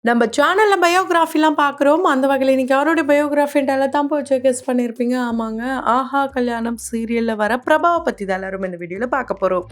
நம்ம சேனல்ல பயோகிராஃபிலாம் பார்க்குறோம். அந்த வகையில இன்னைக்கு யாருடைய பயோகிராஃபின்றால தான் போச்சு கெஸ் பண்ணியிருப்பீங்க. ஆமாங்க. ஆஹா கல்யாணம் சீரியல்ல வர பிரபாவ பத்தி தான் எல்லாரும் இந்த வீடியோல பார்க்க போறோம்.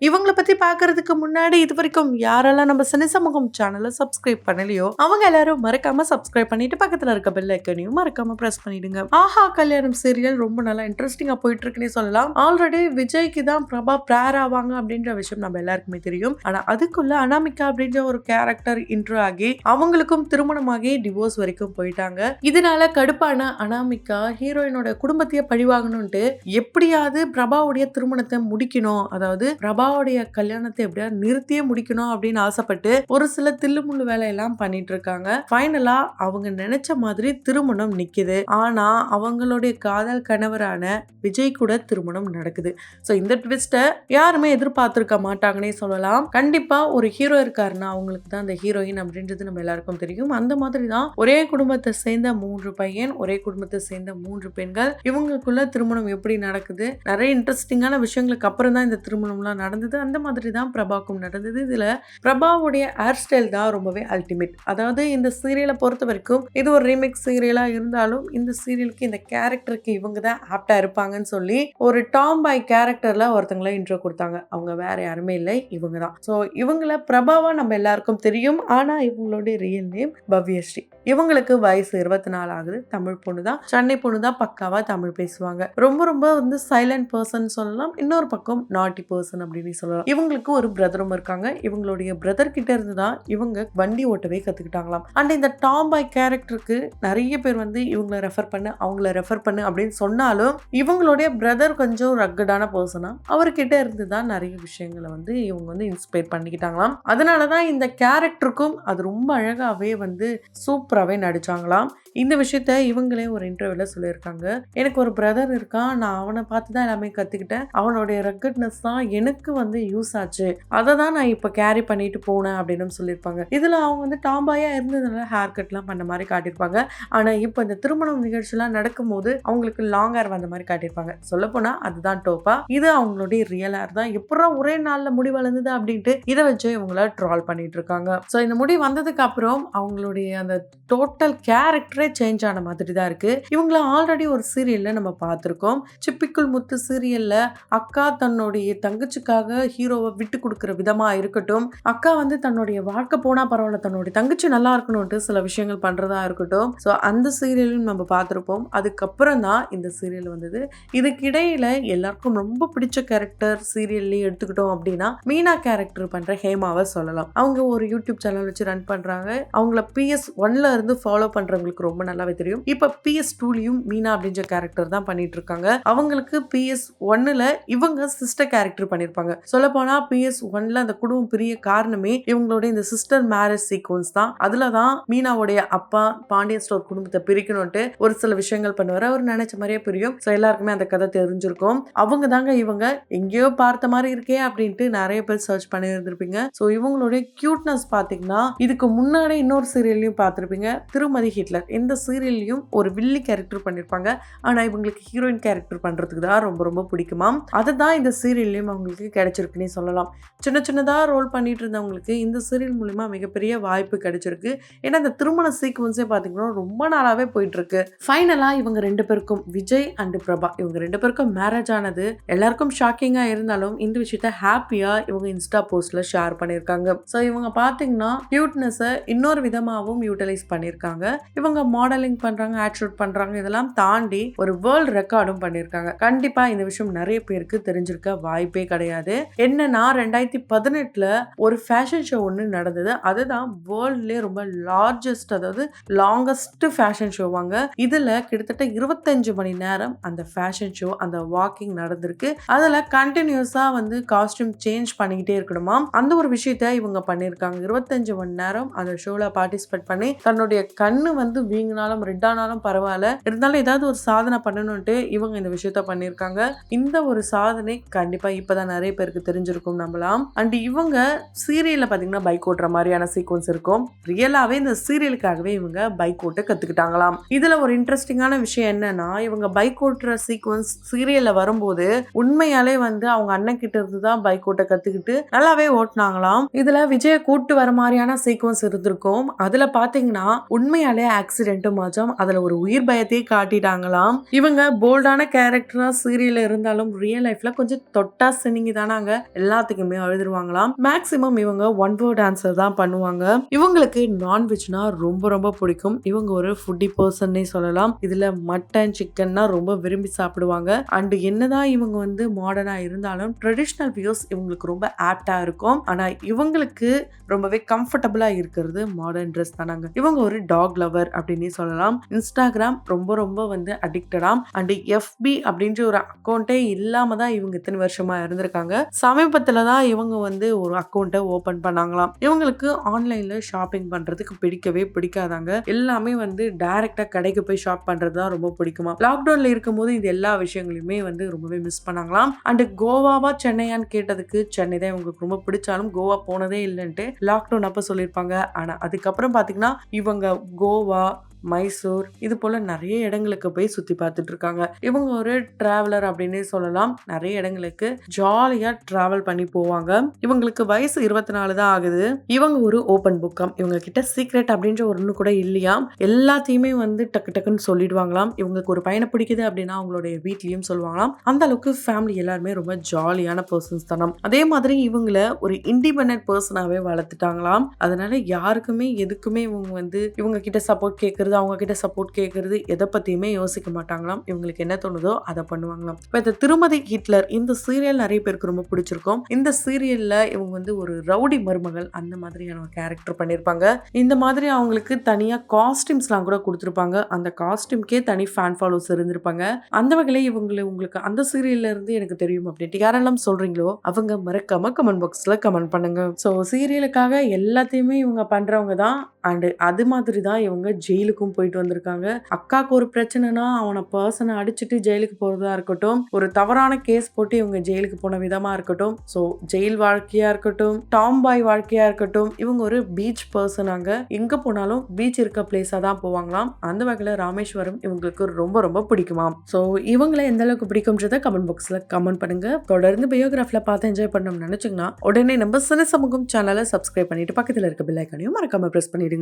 இவங்கள பத்தி பார்க்கறதுக்கு முன்னாடி இதுவரைக்கும் யாரெல்லாம் நம்ம சினி சமூகம் சேனலை சப்ஸ்கிரைப் பண்ணலையோ அவங்க எல்லாரும் மறக்காம சப்ஸ்கிரைப் பண்ணிட்டு பக்கத்துல இருக்க பெல் ஐக்கனையும் மறக்காம பிரஸ் பண்ணிடுங்க. ஆஹா கல்யாணம் சீரியல் ரொம்ப நல்லா இன்ட்ரெஸ்டிங்கா போயிட்டு இருக்குன்னே சொல்லலாம். ஆல்ரெடி விஜய்க்கு தான் பிரபா பிரேர் ஆவாங்க அப்படின்ற விஷயம் நம்ம எல்லாருக்குமே தெரியும். ஆனா அதுக்குள்ள அனாமிகா அப்படின்ற ஒரு கேரக்டர் இன்ட்ரோ ஆகி அவங்களுக்கும் திருமணமாகி டிவோர்ஸ் வரைக்கும் போயிட்டாங்க. இதனால கடுப்பான அனாமிகா ஹீரோயினோட குடும்பத்தையே பழிவாங்கணும்ட்டு எப்படியாவது பிரபாவுடைய திருமணத்தை முடிக்கணும், அதாவது பிரபாவுடைய கல்யாணத்தை எப்படியா நிறுத்தியே முடிக்கணும் அப்படின்னு ஆசைப்பட்டு ஒரு சில தில்லுமுள்ளு வேலையெல்லாம் பண்ணிட்டு இருக்காங்க. ஃபைனலா அவங்க நினைச்ச மாதிரி திருமணம் நிக்குது. ஆனா அவங்களுடைய காதல் கணவரான விஜய் கூட திருமணம் நடக்குது. ஸோ இந்த ட்விஸ்ட்டை யாருமே எதிர்பார்த்திருக்க மாட்டாங்கன்னே சொல்லலாம். கண்டிப்பா ஒரு ஹீரோ இருக்காருன்னா அவங்களுக்கு தான் அந்த ஹீரோயின் அப்படின்றது நம்ம எல்லாருக்கும் தெரியும். அந்த மாதிரி தான் ஒரே குடும்பத்தை சேர்ந்த 3 பையன், ஒரே குடும்பத்தை சேர்ந்த 3 பெண்கள், இவங்களுக்குள்ள திருமணம் எப்படி நடக்குது, நிறைய இன்ட்ரெஸ்டிங்கான விஷயங்களுக்கு அப்புறம் தான் இந்த திருமணம்லாம் நடந்தது. அந்த மாதிரி தான் பிரபாக்கும் நடந்தது. இதுல பிரபாவுடைய ஹேர் ஸ்டைல் தான் ரொம்பவே அல்டிமேட். அதாவது இந்த சீரியலை பொறுத்த வரைக்கும் இது ஒரு ரீமேக் சீரியலா இருந்தாலும் இந்த சீரியலுக்கு இந்த கேரக்டருக்கு இவங்க தான் ஆப்டா இருப்பாங்கன்னு சொல்லி ஒரு டாம் பாய் கேரக்டர்ல ஒருத்தங்களை இன்ட்ரோ கொடுத்தாங்க. அவங்க வேற யாருமே இல்லை, இவங்க தான். ஸோ இவங்கள பிரபாவா நம்ம எல்லாருக்கும் தெரியும். ஆனா இவங்களுடைய ரியல் நேம் பவ்யஸ்ரீ. இவங்களுக்கு வயசு 24 ஆகுது. தமிழ் பொண்ணு தான், சென்னை பொண்ணு தான், பக்காவா தமிழ் பேசுவாங்க. ரொம்ப ரொம்ப வந்து சைலண்ட் பர்சன் சொல்லலாம். இன்னொரு பக்கம் நாட்டி பர்சன் அப்படின்னு சொல்லலாம். இவங்களுக்கு ஒரு பிரதரும் இருக்காங்க. இவங்களுடைய பிரதர் கிட்ட இருந்து தான் இவங்க வண்டி ஓட்டவே கத்துக்கிட்டாங்களாம். அண்ட் இந்த டாம் பாய் கேரக்டருக்கு நிறைய பேர் வந்து இவங்களை ரெஃபர் பண்ணு, அவங்கள ரெஃபர் பண்ணு அப்படின்னு சொன்னாலும் இவங்களுடைய பிரதர் கொஞ்சம் ரக்கடான பர்சனா, அவர்கிட்ட இருந்து தான் நிறைய விஷயங்களை வந்து இவங்க வந்து இன்ஸ்பயர் பண்ணிக்கிட்டாங்களாம். அதனாலதான் இந்த கேரக்டருக்கும் அது ரொம்ப அழகாவே வந்து சூப்பராகவே நடிச்சாங்களாம். இந்த விஷயத்த இவங்களே ஒரு இன்டர்வியூல சொல்லியிருக்காங்க. எனக்கு ஒரு பிரதர் இருக்கான், நான் அவனை பார்த்து தான் எல்லாமே கத்துக்கிட்டேன். அவனுடைய ரக்கட்னஸ் தான் எனக்கு வந்து யூஸ் ஆச்சு, அதை தான் நான் இப்போ கேரி பண்ணிட்டு போனேன் அப்படின்னு சொல்லியிருப்பாங்க. இதுல அவங்க வந்து டாம்பாயா இருந்ததுனால ஹேர் கட்லாம் பண்ண மாதிரி காட்டியிருப்பாங்க. ஆனா இப்போ இந்த திருமணம் நிகழ்ச்சிலாம் நடக்கும்போது அவங்களுக்கு லாங் ஹேர் வந்த மாதிரி காட்டியிருப்பாங்க. சொல்ல போனா அதுதான் டோப்பா. இது அவங்களுடைய ரியல் ஹேர் தான். எப்படா ஒரே நாள்ல முடி வளர்ந்தது அப்படின்ட்டு இதை வச்சு இவங்கள ட்ரால் பண்ணிட்டு இருக்காங்க. ஸோ இந்த முடி வந்ததுக்கு அப்புறம் அவங்களுடைய அந்த டோட்டல் கேரக்டரே சேஞ்ச் ஆன மாதிரி தான் இருக்கு. இவங்கள ஆல்ரெடி ஒரு சீரியல்ல நம்ம பார்த்திருக்கோம். சிப்பிக்குள் முத்து சீரியல்ல அக்கா தன்னுடைய தங்கச்சிக்காக ஹீரோவை விட்டு கொடுக்கிற விதமா இருக்கட்டும், அக்கா வந்து தன்னுடைய வாழ்க்கை போனா பரவாயில்ல, தன்னுடைய தங்கச்சி நல்லா இருக்கணும்ட்டு சில விஷயங்கள் பண்றதா இருக்கட்டும். ஸோ அந்த சீரியலும் நம்ம பார்த்திருப்போம். அதுக்கப்புறம் தான் இந்த சீரியல் வந்தது. இதுக்கிடையில எல்லாருக்கும் ரொம்ப பிடிச்ச கேரக்டர் சீரியல்ல எடுத்துக்கிட்டோம் அப்படின்னா மீனா கேரக்டர் பண்ற ஹேமாவை சொல்லலாம். அவங்க ஒரு யூடியூப் சேனல் வச்சு ரன் பண்றாங்க. அவங்கள PS1ல இருந்து ஃபாலோ பண்றவங்களுக்கு ரொம்ப நல்லாவே தெரியும். இப்ப PS2லயும் மீனா அப்படின்ற கேரக்டர் தான் பண்ணிட்டு இருக்காங்க. அவங்களுக்கு PS1ல இவங்க சிஸ்டர் கேரக்டர் பண்ணிருப்பாங்க. சொல்ல போனா PS1ல அந்த குடும்பம் பிரிய காரணமே இவங்களோட இந்த சிஸ்டர் மேரேஜ் சீக்வன்ஸ் தான். அதுலதான் மீனாவுடைய அப்பா பாண்டியன் ஸ்டோர் குடும்பத்தை பிரிக்கணும்ட்டு ஒரு சில விஷயங்கள் பண்ணுவாரு. அவர் நினைச்ச மாதிரியே பிரியும். ஸோ எல்லாருக்குமே அந்த கதை தெரிஞ்சிருக்கும். அவங்க தாங்க இவங்க. எங்கேயோ பார்த்த மாதிரி இருக்கே அப்படின்ட்டு நிறைய பேர் சர்ச் பண்ணி இருந்திருப்பீங்க. ஸோ இவங்களுடைய கியூட்னஸ் பாத்தீங்கன்னா இதுக்கு முன்னாடி இன்னொரு சீரியல்லையும் பார்த்திருப்பீங்க, திருமதி ஹிட்லர். இந்த சீரியல்லையும் ஒரு வில்லி கேரக்டர் பண்ணிருப்பாங்க. ஆனா இவங்களுக்கு ஹீரோயின் கேரக்டர் பண்றதுக்கு தான் ரொம்ப ரொம்ப பிடிக்குமாம். அதுதான் இந்த சீரியல்லையும் அவங்களுக்கு கிடைச்சிருக்குன்னே சொல்லலாம். சின்ன சின்னதா ரோல் பண்ணிட்டு இருந்தவங்களுக்கு இந்த சீரியல் மூலமா மிகப்பெரிய வாய்ப்பு கிடைச்சிருக்கு. ஏன்னா இந்த திருமண சீக்வன்ஸே பாத்தீங்கன்னா ரொம்ப நாளாவே போயிட்டு இருக்கு. ஃபைனலா இவங்க 2 பேருக்கும், விஜய் அண்ட் பிரபா, இவங்க 2 பேருக்கும் மேரேஜ் ஆனது எல்லாருக்கும் ஷாக்கிங்கா இருந்தாலும் இந்த விஷயத்த ஹாப்பியா இவங்க இன்ஸ்டா போஸ்ட்ல ஷேர் பண்ணிருக்காங்க. ஸோ இவங்க பாத்தீங்கன்னா கியூட்னஸை இன்னொரு விதமாகவும் யூட்டிலைஸ் பண்ணிருக்காங்க. இவங்க மாடலிங் பண்றாங்க, ஆட் ஷூட் பண்றாங்க, இதெல்லாம் தாண்டி ஒரு வேர்ல்ட் ரெக்கார்டும் பண்ணிருக்காங்க. கண்டிப்பா இந்த விஷயம் நிறைய பேருக்கு தெரிஞ்சிருக்க வாய்ப்பே கிடையாது. என்னன்னா 2018ல ஒரு ஃபேஷன் ஷோ ஒன்று நடந்தது. அதுதான் வேர்ல்ட்லயே ரொம்ப லார்ஜஸ்ட், அதாவது லாங்கஸ்ட் ஃபேஷன் ஷோவாங்க. இதுல கிட்டத்தட்ட 25 மணி நேரம் அந்த ஃபேஷன் ஷோ, அந்த வாக்கிங் நடந்திருக்கு. அதுல கண்டினியூஸா வந்து காஸ்டியூம் சேஞ்ச் பண்ணிக்கிட்டே இருக்கணுமா. அந்த ஒரு விஷயத்த இவங்க பண்ணிருக்காங்க. 25 மணி நேரம் அந்த ஷோல பார்ட்டிசிபேட் பண்ணி தன்னுடைய கண்ணு வந்து வீங்கினாலும் ரெட் ஆனாலும் பரவாயில்ல, இருந்தாலும் ஏதாவது ஒரு சாதனை பண்ணணும்ட்டு இவங்க இந்த விஷயத்த பண்ணிருக்காங்க. இந்த ஒரு சாதனை கண்டிப்பா இப்பதான் நிறைய பேருக்கு தெரிஞ்சிருக்கும் நம்பலாம். அண்ட் இவங்க சீரியல்ல பாத்தீங்கன்னா பைக் ஓட்டுற மாதிரியான சீக்வன்ஸ் இருக்கும். ரியலாவே இந்த சீரியலுக்காகவே இவங்க பைக் ஓட்ட கத்துக்கிட்டாங்களாம். இதுல ஒரு இன்ட்ரெஸ்டிங்கான விஷயம் என்னன்னா, இவங்க பைக் ஓட்டுற சீக்வன்ஸ் சீரியல்ல வரும்போது உண்மையாலே வந்து அவங்க அண்ணன் கிட்ட இருந்து தான் பைக் ஓட்ட கத்துக்கிட்டு நல்லாவே ஓட்டினாங்களாம். இதுல விஜய கூட்டு வர மாதிரியான சீக்வன்ஸ் இருந்திருக்கும். அதுல பாத்தீங்கன்னா உண்மையாலே ஆக்சிடென்ட்டும் ஆச்சும். அதுல ஒரு உயிர் பயத்தையே காட்டிட்டாங்களாம். இவங்க போல்டான கேரக்டரா சீரியல்ல இருந்தாலும் ரியல் லைஃப்ல கொஞ்சம் தொட்டா சினிங்கி தானாங்க எல்லாத்துக்குமே அழுதுருவாங்களாம். மேக்சிமம் இவங்க ஒன் வேர்ட் ஆன்சர் தான் பண்ணுவாங்க. இவங்களுக்கு நான்வெஜ்னா ரொம்ப ரொம்ப பிடிக்கும். இவங்க ஒரு ஃபுட்டி பர்சன்னே சொல்லலாம். இதுல மட்டன் சிக்கன்னா ரொம்ப விரும்பி சாப்பிடுவாங்க. அண்ட் என்னதான் இவங்க வந்து மாடர்னா இருந்தாலும் ட்ரெடிஷனல் வியூஸ் இவங்களுக்கு ரொம்ப ஆப்டா இருக்கும். ஆனா இவங்களுக்கு ரொம்பவே கம்ஃபர்டபுளா இருக்கிறது மாடர்ன் ட்ரெஸ் தானாங்க. இவங்க ஒரு டாக் லவர் அப்படின்னே சொல்லலாம். இன்ஸ்டாகிராம் ரொம்ப ரொம்ப வந்து அடிக்டடாம். அண்ட் FB அப்படின்ற ஒரு அக்கௌண்ட்டே இல்லாம தான் இவங்க இத்தனை வருஷமா இருந்திருக்காங்க. சமீபத்துல தான் இவங்க வந்து ஒரு அக்கௌண்ட்டை ஓபன் பண்ணாங்களாம். இவங்களுக்கு ஆன்லைன்ல ஷாப்பிங் பண்றதுக்கு பிடிக்கவே பிடிக்காதாங்க. எல்லாமே வந்து டைரக்டா கடைக்கு போய் ஷாப் பண்றது தான் ரொம்ப பிடிக்குமா. லாக்டவுன்ல இருக்கும்போது இது எல்லா விஷயங்களையுமே வந்து ரொம்பவே மிஸ் பண்ணாங்களாம். அண்ட் கோவாவா சென்னையான்னு கேட்டதுக்கு சென்னை தான் இவங்களுக்கு ரொம்ப பிடிச்சாலும் கோவா போனதே இல்லைன்ட்டு லாக்டவுன் அப்ப சொல்லியிருப்பாங்க. ஆனா அதுக்கப்புறம் பாத்தீங்கன்னா இவங்க கோவா, மைசூர் இது போல நிறைய இடங்களுக்கு போய் சுத்தி பார்த்துட்டு இருக்காங்க. இவங்க ஒரு டிராவலர் அப்படின்னே சொல்லலாம். நிறைய இடங்களுக்கு ஜாலியா டிராவல் பண்ணி போவாங்க. இவங்களுக்கு வயசு 24 தான் ஆகுது. இவங்க ஒரு ஓபன் புக்கம். இவங்க கிட்ட சீக்ரெட் அப்படின்ற ஒண்ணு கூட இல்லையாம். எல்லாத்தையுமே வந்து டக்கு டக்குன்னு சொல்லிடுவாங்களாம். இவங்களுக்கு ஒரு பையனை பிடிக்குது அப்படின்னா அவங்களுடைய வீட்லயும் சொல்லுவாங்களாம். அந்த அளவுக்கு ஃபேமிலி எல்லாருமே ரொம்ப ஜாலியான பர்சன்ஸ் தானாம். அதே மாதிரி இவங்கள ஒரு இண்டிபெண்டன்ட் பர்சனாவே வளர்த்துட்டாங்களாம். அதனால யாருக்குமே எதுக்குமே இவங்க வந்து இவங்க கிட்ட சப்போர்ட் கேட்கறது, அவங்க கிட்ட சப்போர்ட் கேட்கறது எதை பத்தியுமே யோசிக்க மாட்டாங்களாம். இவங்களுக்கு என்ன தோணுதோ அதை பண்ணுவாங்களாம். இப்ப இந்த திருமதி ஹிட்லர் இந்த சீரியல் நிறைய பேருக்கு ரொம்ப பிடிச்சிருக்கும். இந்த சீரியல்ல இவங்க வந்து ஒரு ரவுடி மருமகள் அந்த மாதிரியான ஒரு கேரக்டர் பண்ணிருப்பாங்க. இந்த மாதிரி அவங்களுக்கு தனியா காஸ்டியூம்ஸ்லாம் கூட கொடுத்திருப்பாங்க. அந்த காஸ்டியூம்க்கே தனி ஃபேன் ஃபாலோவர்ஸ் இருந்திருப்பாங்க. அந்த வகையில உங்களுக்கு அந்த சீரியல்ல இருந்து எனக்கு தெரியும் அப்படின்ட்டு யாரெல்லாம் சொல்றீங்களோ அவங்க மறக்காம கமெண்ட் பாக்ஸ்ல கமெண்ட் பண்ணுங்க. சோ சீரியலுக்காக எல்லாத்தையுமே இவங்க பண்றவங்க தான். அண்ட் அது மாதிரி தான் இவங்க ஜெயிலுக்கும் போயிட்டு வந்திருக்காங்க. அக்காக்கு ஒரு பிரச்சனைனா அவனை பர்சனை அடிச்சுட்டு ஜெயிலுக்கு போறதா இருக்கட்டும், ஒரு தவறான கேஸ் போட்டு இவங்க ஜெயிலுக்கு போன விதமா இருக்கட்டும், ஸோ ஜெயில் வாழ்க்கையா இருக்கட்டும், டாம் பாய் வாழ்க்கையா இருக்கட்டும், இவங்க ஒரு பீச் பர்சனாங்க. எங்க போனாலும் பீச் இருக்க பிளேஸா தான் போவாங்களாம். அந்த வகையில ராமேஸ்வரம் இவங்களுக்கு ரொம்ப ரொம்ப பிடிக்குமாம். ஸோ இவங்களை எந்த அளவுக்கு பிடிக்கும்ன்றத கமெண்ட் பாக்ஸ்ல கமெண்ட் பண்ணுங்க. தொடர்ந்து பயோகிராஃபில பார்த்து என்ஜாய் பண்ணணும்னு நினைச்சீங்கன்னா உடனே நம்ம சினி சமூகம் சேனலை சப்ஸ்கிரைப் பண்ணிட்டு பக்கத்துல இருக்க பெல் ஐகானையும் மறக்காம பிரஸ் பண்ணிடுங்க.